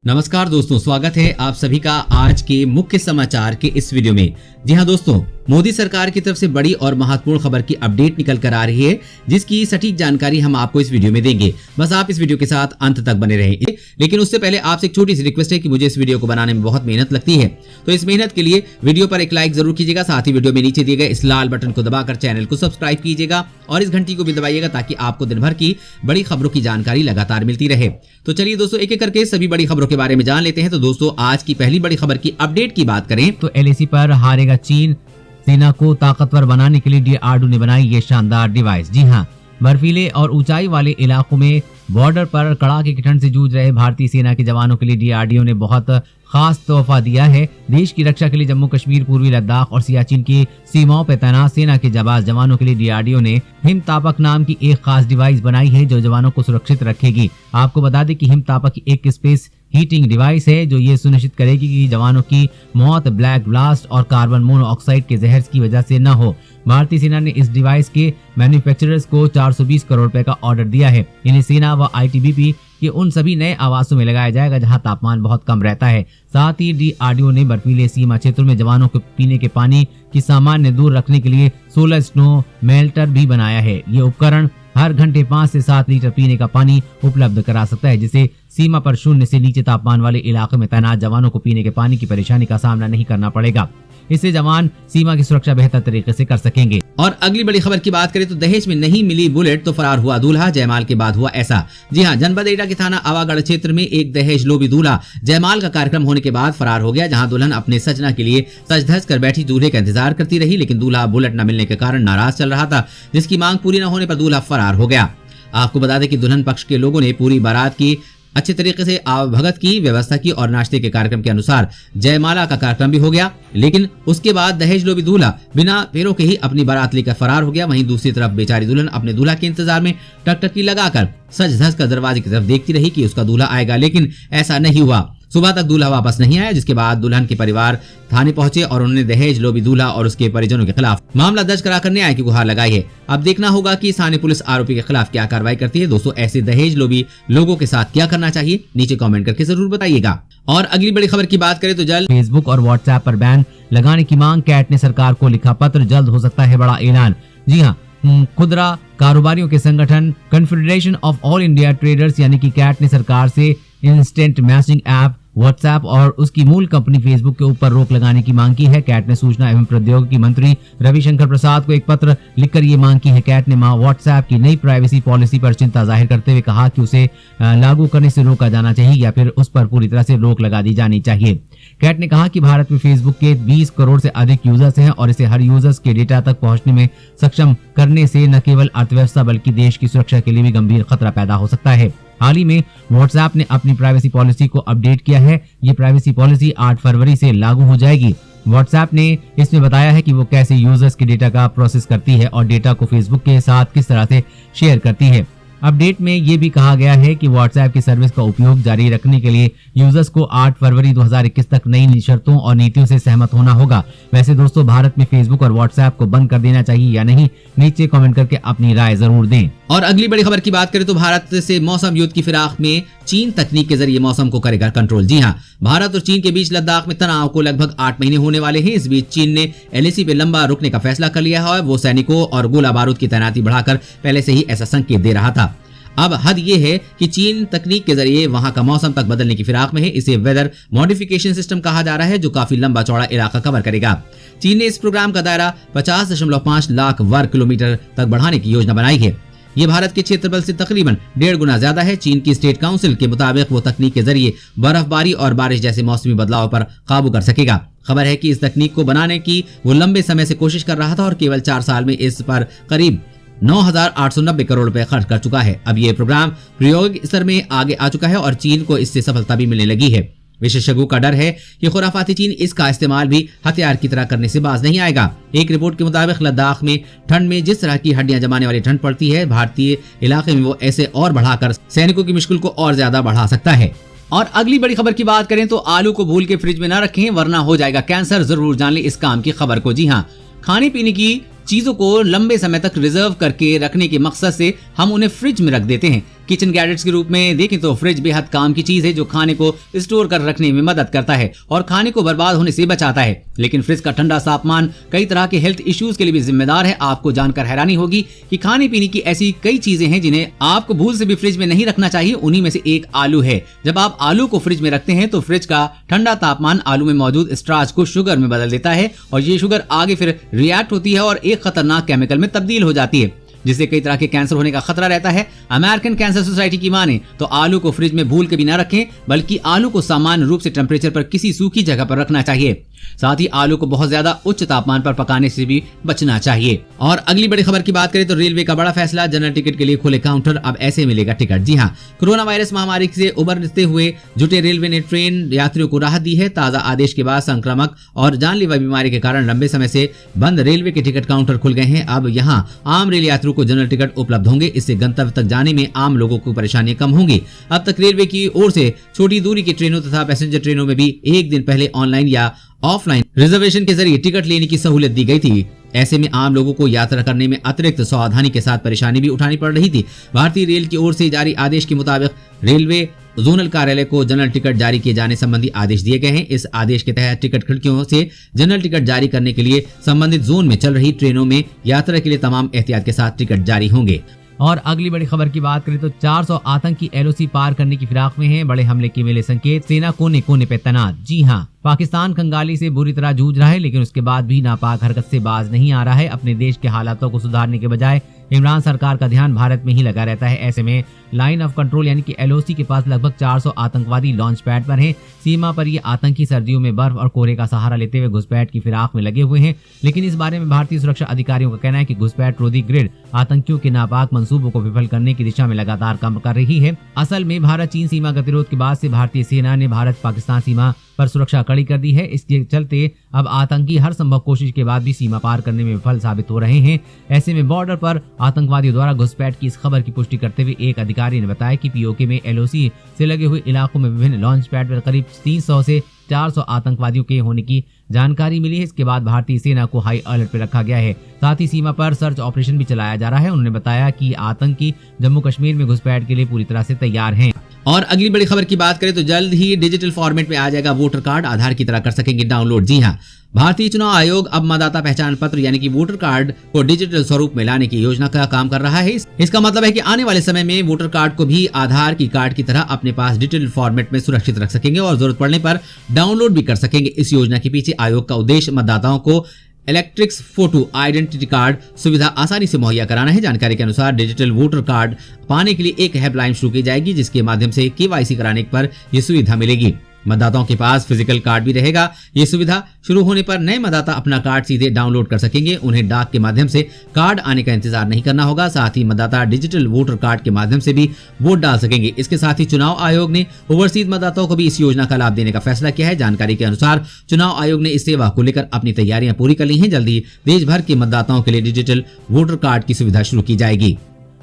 नमस्कार दोस्तों, स्वागत है आप सभी का आज के मुख्य समाचार के इस वीडियो में। जी हां दोस्तों, मोदी सरकार की तरफ से बड़ी और महत्वपूर्ण खबर की अपडेट निकल कर आ रही है, जिसकी सटीक जानकारी हम आपको इस वीडियो में देंगे। बस आप इस वीडियो के साथ अंत तक बने रहें। लेकिन उससे पहले आपसे एक छोटी सी रिक्वेस्ट है कि मुझे इस वीडियो को बनाने में बहुत मेहनत लगती है, तो इस मेहनत के लिए वीडियो पर एक लाइक जरूर कीजिएगा। साथ ही वीडियो में नीचे दिए गए इस लाल बटन को दबाकर चैनल को सब्सक्राइब कीजिएगा और इस घंटी को भी दबाइएगा ताकि आपको दिन भर की बड़ी खबरों की जानकारी लगातार मिलती रहे। तो चलिए दोस्तों, एक एक करके सभी बड़ी खबरों के बारे में जान लेते हैं। तो दोस्तों, आज की पहली बड़ी खबर की अपडेट की बात करें तो LAC पर हारेगा चीन, सेना को ताकतवर बनाने के लिए DRDO ने बनाई ये शानदार डिवाइस। जी हां, बर्फीले और ऊंचाई वाले इलाकों में बॉर्डर पर कड़ाके की ठंड से जूझ रहे भारतीय सेना के जवानों के लिए DRDO ने बहुत खास तोहफा दिया है। देश की रक्षा के लिए जम्मू कश्मीर, पूर्वी लद्दाख और सियाचिन की सीमाओं पर तैनात सेना के जाबाज जवानों के लिए DRDO ने हिमतापक नाम की एक खास डिवाइस बनाई है जो जवानों को सुरक्षित रखेगी। आपको बता दें कि हिमतापक एक स्पेस हीटिंग डिवाइस है जो ये सुनिश्चित करेगी कि जवानों की मौत ब्लैक ब्लास्ट और कार्बन मोनोऑक्साइड के जहर की वजह से न हो। भारतीय सेना ने इस डिवाइस के मैन्युफैक्चरर्स को 420 करोड़ रुपए का ऑर्डर दिया है। इन्हें सेना व ITBP के उन सभी नए आवासों में लगाया जाएगा जहां तापमान बहुत कम रहता है। साथ ही DRDO ने बर्फीले सीमा क्षेत्रों में जवानों को पीने के पानी की सामान्य दूर रखने के लिए सोलर स्नो मेल्टर भी बनाया है। ये उपकरण हर घंटे 5 से 7 लीटर पीने का पानी उपलब्ध करा सकता है, जिसे सीमा पर 0 से नीचे तापमान वाले इलाकों में तैनात जवानों को पीने के पानी की परेशानी का सामना नहीं करना पड़ेगा। इससे जवान सीमा की सुरक्षा बेहतर तरीके से कर सकेंगे। और अगली बड़ी खबर की बात करें तो दहेज में नहीं मिली बुलेट तो फरार हुआ दूल्हा, जयमाल के बाद हुआ ऐसा। जी हां, जनपद एटा के थाना आवागढ़ क्षेत्र में एक दहेज लोभी दूल्हा जयमाल का कार्यक्रम होने के बाद फरार हो गया। जहां दुल्हन अपने सजना के लिए सज धज कर बैठी दूल्हे का इंतजार करती रही, लेकिन दूल्हा बुलेट न मिलने के कारण नाराज चल रहा था, जिसकी मांग पूरी न होने पर दूल्हा फरार हो गया। आपको बता दें कि दुल्हन पक्ष के लोगों ने पूरी बारात की अच्छे तरीके से आवभगत की व्यवस्था की और नाश्ते के कार्यक्रम के अनुसार जयमाला का कार्यक्रम भी हो गया। लेकिन उसके बाद दहेज लोभी दूल्हा बिना फेरों के ही अपनी बारात लेकर फरार हो गया। वहीं दूसरी तरफ बेचारी दुल्हन अपने दूल्हा के इंतजार में टकटकी लगाकर सज धज कर दरवाजे की तरफ देखती रही कि उसका दूल्हा आएगा, लेकिन ऐसा नहीं हुआ। सुबह तक दूल्हा वापस नहीं आया, जिसके बाद दुल्हन के परिवार थाने पहुंचे और उन्होंने दहेज लोभी दूल्हा और उसके परिजनों के खिलाफ मामला दर्ज कराकर न्याय की गुहार लगाई है। अब देखना होगा कि स्थानीय पुलिस आरोपी के खिलाफ क्या कार्रवाई करती है। दोस्तों, ऐसे दहेज लोभी लोगों के साथ क्या करना चाहिए, नीचे कमेंट करके जरूर बताइएगा। और अगली बड़ी खबर की बात करें तो जल्द फेसबुक और व्हाट्सएप पर बैन लगाने की मांग, कैट ने सरकार को लिखा पत्र, जल्द हो सकता है बड़ा ऐलान। जी हाँ, खुदरा कारोबारियों के संगठन confederation of all India traders यानी कि कैट ने सरकार से इंस्टेंट मैसेजिंग ऐप व्हाट्सएप और उसकी मूल कंपनी फेसबुक के ऊपर रोक लगाने की मांग की है। कैट ने सूचना एवं प्रौद्योगिकी मंत्री रविशंकर प्रसाद को एक पत्र लिखकर ये मांग की है। कैट ने व्हाट्सएप की नई प्राइवेसी पॉलिसी पर चिंता जाहिर करते हुए कहा कि उसे लागू करने से रोका जाना चाहिए या फिर उस पर पूरी तरह से रोक लगा दी जानी चाहिए। कैट ने कहा कि भारत में फेसबुक के 20 करोड़ से अधिक यूजर्स हैं और इसे हर यूजर्स के डेटा तक पहुंचने में सक्षम करने से न केवल अर्थव्यवस्था बल्कि देश की सुरक्षा के लिए भी गंभीर खतरा पैदा हो सकता है। हाल ही में व्हाट्सएप ने अपनी प्राइवेसी पॉलिसी को अपडेट किया है। ये प्राइवेसी पॉलिसी 8 फरवरी से लागू हो जाएगी। व्हाट्सएप ने इसमें बताया है कि वो कैसे यूजर्स के डेटा का प्रोसेस करती है और डेटा को फेसबुक के साथ किस तरह से शेयर करती है। अपडेट में ये भी कहा गया है कि व्हाट्सएप की सर्विस का उपयोग जारी रखने के लिए यूजर्स को 8 फरवरी 2021 तक नई शर्तों और नीतियों से सहमत होना होगा। वैसे दोस्तों, भारत में फेसबुक और व्हाट्सएप को बंद कर देना चाहिए या नहीं, नीचे कमेंट करके अपनी राय जरूर दें। और अगली बड़ी खबर की बात करें तो भारत से मौसम युद्ध की फिराक में चीन तकनीक के जरिए मौसम को करेगा कंट्रोल। जी हां, भारत और चीन के बीच लद्दाख में तनाव को लगभग 8 महीने होने वाले हैं। इस बीच चीन ने LAC पे लंबा रुकने का फैसला कर लिया है। वो सैनिकों और गोला बारूद की तैनाती बढ़ाकर पहले से ही ऐसा संकेत दे रहा था। अब हद ये है कि चीन तकनीक के जरिए वहां का मौसम तक बदलने की फिराक में है। इसे वेदर मॉडिफिकेशन सिस्टम कहा जा रहा है, जो काफी लंबा चौड़ा इलाका कवर करेगा। चीन ने इस प्रोग्राम का दायरा 50.5 लाख वर्ग किलोमीटर तक बढ़ाने की योजना बनाई है। ये भारत के क्षेत्रफल से तकरीबन 1.5 गुना ज्यादा है। चीन की स्टेट काउंसिल के मुताबिक वो तकनीक के जरिए बर्फबारी और बारिश जैसे मौसमी बदलाव पर काबू कर सकेगा। खबर है कि इस तकनीक को बनाने की वो लंबे समय से कोशिश कर रहा था और केवल 4 साल में इस पर करीब 9,890 करोड़ रुपए खर्च कर चुका है। अब ये प्रोग्राम प्रायोगिक स्तर में आगे आ चुका है और चीन को इससे सफलता भी मिलने लगी है। विशेषज्ञों का डर है कि खुराफाती चीन इसका इस्तेमाल भी हथियार की तरह करने से बाज नहीं आएगा। एक रिपोर्ट के मुताबिक लद्दाख में ठंड में जिस तरह की हड्डियां जमाने वाली ठंड पड़ती है, भारतीय इलाके में वो ऐसे और बढ़ाकर सैनिकों की मुश्किल को और ज्यादा बढ़ा सकता है। और अगली बड़ी खबर की बात करें तो आलू को भूल के फ्रिज में न रखें वरना हो जाएगा कैंसर। जरूर जान लें इस काम की खबर को। जी हाँ, खाने पीने की चीजों को लंबे समय तक रिजर्व करके रखने के मकसद से हम उन्हें फ्रिज में रख देते हैं। किचन गैजेट्स के रूप में देखें तो फ्रिज बेहद काम की चीज है जो खाने को स्टोर कर रखने में मदद करता है और खाने को बर्बाद होने से बचाता है। लेकिन फ्रिज का ठंडा तापमान कई तरह के हेल्थ इश्यूज के लिए भी जिम्मेदार है। आपको जानकर हैरानी होगी कि खाने पीने की ऐसी कई चीजें हैं जिन्हें आपको भूल से भी फ्रिज में नहीं रखना चाहिए। उन्हीं में से एक आलू है। जब आप आलू को फ्रिज में रखते हैं तो फ्रिज का ठंडा तापमान आलू में मौजूद स्टार्च को शुगर में बदल देता है और ये शुगर आगे फिर रिएक्ट होती है और एक खतरनाक केमिकल में तब्दील हो जाती है जिससे कई तरह के कैंसर होने का खतरा रहता है। अमेरिकन कैंसर सोसाइटी की माने तो आलू को फ्रिज में भूल के भी न रखें, बल्कि आलू को सामान्य रूप से टेम्परेचर पर किसी सूखी जगह पर रखना चाहिए। साथ ही आलू को बहुत ज्यादा उच्च तापमान पर पकाने से भी बचना चाहिए। और अगली बड़ी खबर की बात करें तो रेलवे का बड़ा फैसला, जनरल टिकट के लिए खोले काउंटर, अब ऐसे मिलेगा टिकट। जी हाँ, कोरोना वायरस महामारी से उबरते हुए जुटे रेलवे ने ट्रेन यात्रियों को राहत दी है। ताजा आदेश के बाद संक्रामक और जानलेवा बीमारी के कारण लंबे समय से बंद रेलवे के टिकट काउंटर खुल गए हैं। अब यहाँ आम रेल यात्रियों को जनरल टिकट उपलब्ध होंगे। इससे गंतव्य तक जाने में आम लोगों को परेशानियां कम होंगी। अब तक रेलवे की ओर से छोटी दूरी की ट्रेनों तथा पैसेंजर ट्रेनों में भी एक दिन पहले ऑनलाइन या ऑफलाइन रिजर्वेशन के जरिए टिकट लेने की सहूलियत दी गई थी। ऐसे में आम लोगों को यात्रा करने में अतिरिक्त सावधानी के साथ परेशानी भी उठानी पड़ रही थी। भारतीय रेल की ओर से जारी आदेश के मुताबिक रेलवे जोनल कार्यालय को जनरल टिकट जारी किए जाने संबंधी आदेश दिए गए हैं। इस आदेश के तहत टिकट खिड़कियों से जनरल टिकट जारी करने के लिए संबंधित जोन में चल रही ट्रेनों में यात्रा के लिए तमाम एहतियात के साथ टिकट जारी होंगे। और अगली बड़ी खबर की बात करें तो 400 आतंकी एलओसी पार करने की फिराक में हैं। बड़े हमले के मिले संकेत, सेना कोने कोने पे तैनात। जी हाँ, पाकिस्तान कंगाली से बुरी तरह जूझ रहा है, लेकिन उसके बाद भी नापाक हरकत से बाज नहीं आ रहा है। अपने देश के हालातों को सुधारने के बजाय इमरान सरकार का ध्यान भारत में ही लगा रहता है। ऐसे में लाइन ऑफ कंट्रोल यानी कि एलओसी के पास लगभग 400 आतंकवादी लॉन्च पैड पर हैं। सीमा पर ये आतंकी सर्दियों में बर्फ और कोहरे का सहारा लेते हुए घुसपैठ की फिराक में लगे हुए हैं। लेकिन इस बारे में भारतीय सुरक्षा अधिकारियों का कहना है कि घुसपैठ रोधी ग्रिड आतंकियों के नापाक मंसूबों को विफल करने की दिशा में लगातार काम कर रही है। असल में भारत चीन सीमा गतिरोध के बाद से भारतीय सेना ने भारत पाकिस्तान सीमा पर सुरक्षा कड़ी कर दी है। इसके चलते अब आतंकी हर संभव कोशिश के बाद भी सीमा पार करने में विफल साबित हो रहे हैं। ऐसे में बॉर्डर पर आतंकवादियों द्वारा घुसपैठ की इस खबर की पुष्टि करते हुए एक अधिकारी ने बताया कि पीओके में एलओसी से लगे हुए इलाकों में विभिन्न लॉन्च पैड पर करीब 300 से 400 आतंकवादियों के होने की जानकारी मिली है। इसके बाद भारतीय सेना को हाई अलर्ट पर रखा गया है। साथ ही सीमा पर सर्च ऑपरेशन भी चलाया जा रहा है। उन्होंने बताया कि आतंकी जम्मू कश्मीर में घुसपैठ के लिए पूरी तरह से तैयार हैं। और अगली बड़ी खबर की बात करें तो जल्द ही डिजिटल फॉर्मेट में आ जाएगा वोटर कार्ड, आधार की तरह कर सकेंगे डाउनलोड। जी हाँ, भारतीय चुनाव आयोग अब मतदाता पहचान पत्र यानी कि वोटर कार्ड को डिजिटल स्वरूप में लाने की योजना का काम कर रहा है। इसका मतलब है कि आने वाले समय में वोटर कार्ड को भी आधार की कार्ड की तरह अपने पास डिजिटल फॉर्मेट में सुरक्षित रख सकेंगे और जरूरत पड़ने पर डाउनलोड भी कर सकेंगे। इस योजना के पीछे आयोग का उद्देश्य मतदाताओं को इलेक्ट्रिक फोटो आइडेंटिटी कार्ड सुविधा आसानी से मुहैया कराना है। जानकारी के अनुसार डिजिटल वोटर कार्ड पाने के लिए एक हेल्पलाइन शुरू की जाएगी जिसके माध्यम से केवाईसी कराने पर यह सुविधा मिलेगी। मतदाताओं के पास फिजिकल कार्ड भी रहेगा। ये सुविधा शुरू होने पर नए मतदाता अपना कार्ड सीधे डाउनलोड कर सकेंगे। उन्हें डाक के माध्यम से कार्ड आने का इंतजार नहीं करना होगा। साथ ही मतदाता डिजिटल वोटर कार्ड के माध्यम से भी वोट डाल सकेंगे। इसके साथ ही चुनाव आयोग ने ओवरसीज मतदाताओं को भी इस योजना का लाभ देने का फैसला किया है। जानकारी के अनुसार चुनाव आयोग ने इस सेवा को लेकर अपनी तैयारियां पूरी कर ली हैं। जल्द ही देश भर के मतदाताओं के लिए डिजिटल वोटर कार्ड की सुविधा शुरू की जाएगी।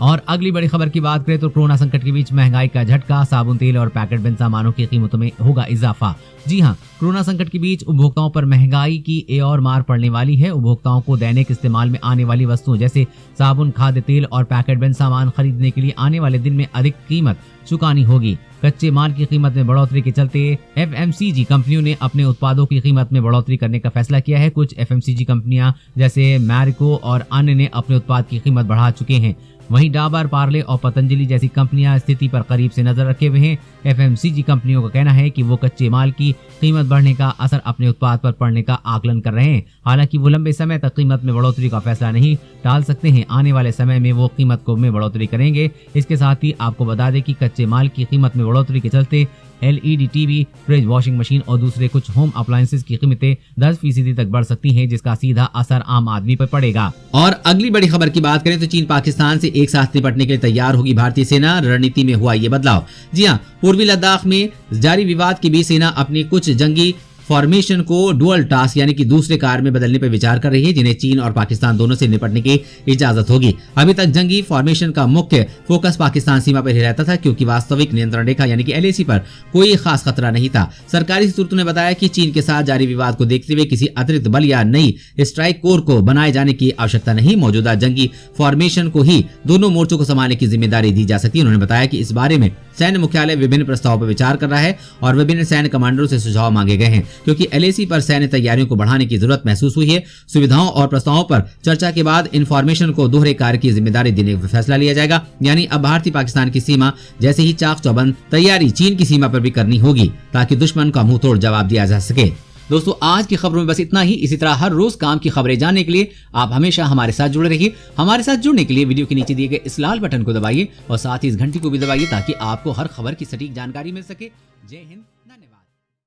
और अगली बड़ी खबर की बात करें तो कोरोना संकट के बीच महंगाई का झटका, साबुन तेल और पैकेट बंद सामानों की कीमतों में होगा इजाफा। जी हां, कोरोना संकट के बीच उपभोक्ताओं पर महंगाई की एक और मार पड़ने वाली है। उपभोक्ताओं को दैनिक इस्तेमाल में आने वाली वस्तुओं जैसे साबुन, खाद्य तेल और पैकेट बंद सामान खरीदने के लिए आने वाले दिन में अधिक कीमत चुकानी होगी। कच्चे माल की कीमत में बढ़ोतरी के चलते एफएमसीजी कंपनियों ने अपने उत्पादों की कीमत में बढ़ोतरी करने का फैसला किया है। कुछ एफएमसीजी कंपनियां जैसे मैरिको और अन्य ने अपने उत्पाद की कीमत बढ़ा चुके हैं। वहीं डाबर, पार्ले और पतंजलि जैसी कंपनियां स्थिति पर करीब से नजर रखे हुए हैं। एफएमसीजी कंपनियों का कहना है कि वो कच्चे माल की कीमत बढ़ने का असर अपने उत्पाद पर पड़ने का आकलन कर रहे हैं। हालांकि वो लंबे समय तक कीमत में बढ़ोतरी का फैसला नहीं टाल सकते हैं। आने वाले समय में वो कीमत को में बढ़ोतरी करेंगे। इसके साथ ही आपको बता दें कि कच्चे माल की कीमत में बढ़ोतरी के चलते LED TV, fridge, washing machine और दूसरे कुछ होम अप्लायंसेस की कीमतें 10% तक बढ़ सकती हैं, जिसका सीधा असर आम आदमी पर पड़ेगा। और अगली बड़ी खबर की बात करें तो चीन पाकिस्तान से एक साथ निपटने के लिए तैयार होगी भारतीय सेना, रणनीति में हुआ ये बदलाव। जी हां, पूर्वी लद्दाख में जारी विवाद के बीच सेना अपनी कुछ जंगी फॉर्मेशन को डुअल टास्क यानी कि दूसरे कार्य में बदलने पर विचार कर रही है, जिन्हें चीन और पाकिस्तान दोनों से निपटने की इजाजत होगी। अभी तक जंगी फॉर्मेशन का मुख्य फोकस पाकिस्तान सीमा पर ही रहता था, क्योंकि वास्तविक नियंत्रण रेखा यानी कि LAC पर कोई खास खतरा नहीं था। सरकारी सूत्रों ने बताया कि चीन के साथ जारी विवाद को देखते हुए किसी अतिरिक्त बल या नई स्ट्राइक कोर को बनाए जाने की आवश्यकता नहीं, मौजूदा जंगी फॉर्मेशन को ही दोनों मोर्चों को संभालने की जिम्मेदारी दी जा सकती है। उन्होंने बताया कि इस बारे में सैन्य मुख्यालय विभिन्न प्रस्तावों पर विचार कर रहा है और विभिन्न सैन्य कमांडरों से सुझाव मांगे गए हैं, क्योंकि LAC पर सैन्य तैयारियों को बढ़ाने की जरूरत महसूस हुई है। सुविधाओं और प्रस्तावों पर चर्चा के बाद इन्फॉर्मेशन को दोहरे कार्य की जिम्मेदारी देने का फैसला लिया जाएगा, यानी अब भारतीय पाकिस्तान की सीमा जैसे ही चाक चौबंद तैयारी चीन की सीमा पर भी करनी होगी, ताकि दुश्मन का मुंह तोड़ जवाब दिया जा सके। दोस्तों, आज की खबरों में बस इतना ही। इसी तरह हर रोज काम की खबरें जानने के लिए आप हमेशा हमारे साथ जुड़े रहिए। हमारे साथ जुड़ने के लिए वीडियो के नीचे दिए गए इस लाल बटन को दबाइए और साथ ही इस घंटी को भी दबाइए, ताकि आपको हर खबर की सटीक जानकारी मिल सके। जय हिंद।